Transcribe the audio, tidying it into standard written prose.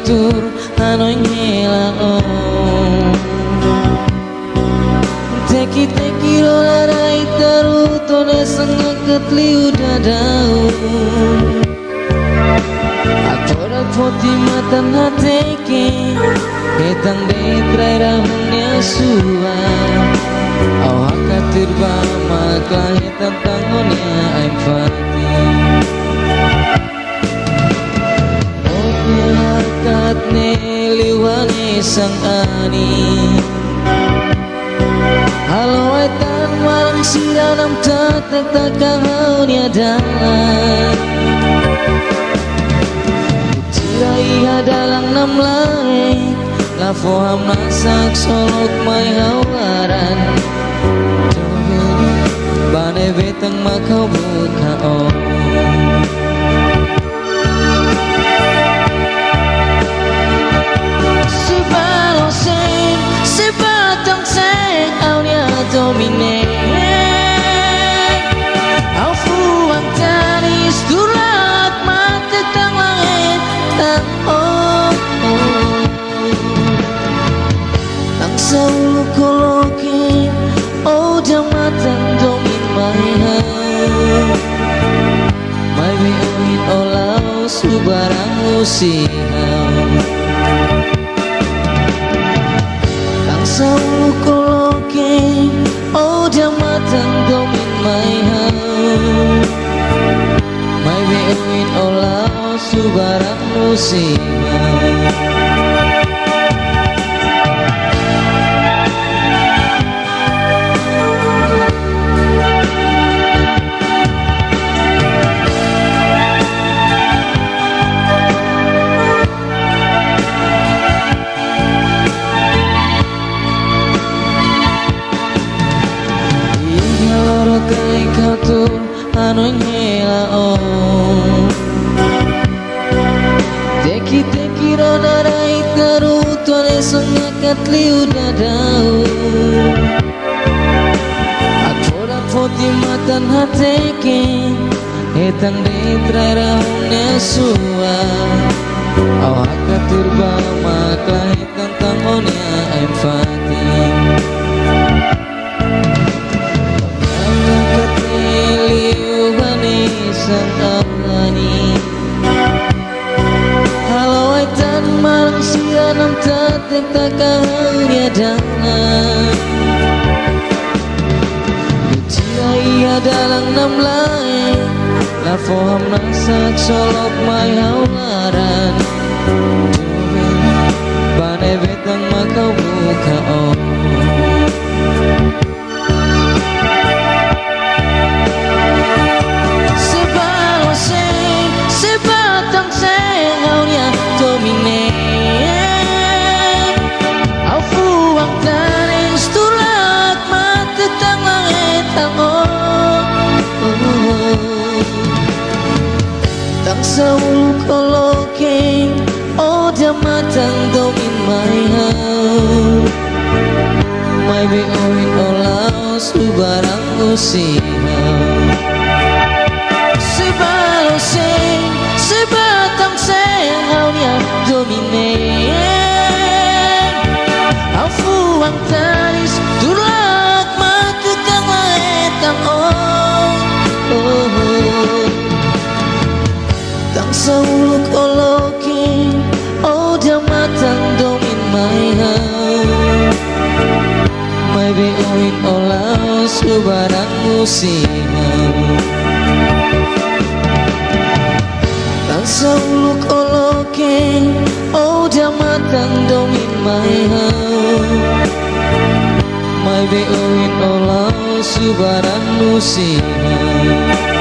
tur anoy ngelaon teki lo larai tarutone sengaket liu dadaun Atora poti matan hateke Ketang detrai rahunnya suwa Au hakatir bama kelahitan tangonnya aim fati Oke hakat ne liwane sang ani Halo etan marang siranam tatek takahaunya dalam Raiha dalang nam langit Lafoham nasak solok may hawaran Jogeni bane betang makau bukaon Si balong sen, si batang sen Aunya domine Au fuang tanis dulat mati tang langit Tang saulu koloki Oh jamatan domin mahal May biuin olau subarang usihau Tang saulu koloki Oh jamatan domin mahal May biuin olau subarang musibah Iya loro kai kau tu anu ngelaon Teki rodarai tarutone sengakat liu dadaun Atora poti matan hateke Etang detrai rahunnya suwa Au hakatur bama kelahitan tangonnya aim fati Pagkakat liu bani sang amani Halo etan marang siranam tatek takahaunya dalam Ia dalang nam lain Lafoham nasak solok may haularan Jogeni bane betang makau bukaon Si balong sen, si batang sen Aunya domine Au fuang tanis tulak mati tang langit Tang saulu koloke Oh jamatang domin mahal May biuin olau subarang usihau Si balong sen, si batang sen Aunya domine Au fuang tanis tulak mati tang langit Tang saulu koloki Oh jamatan domin mahal May biuin olau subarang musihau Tang saulu koloki Oh jamatan domin mahal May biuin olau subarang musihau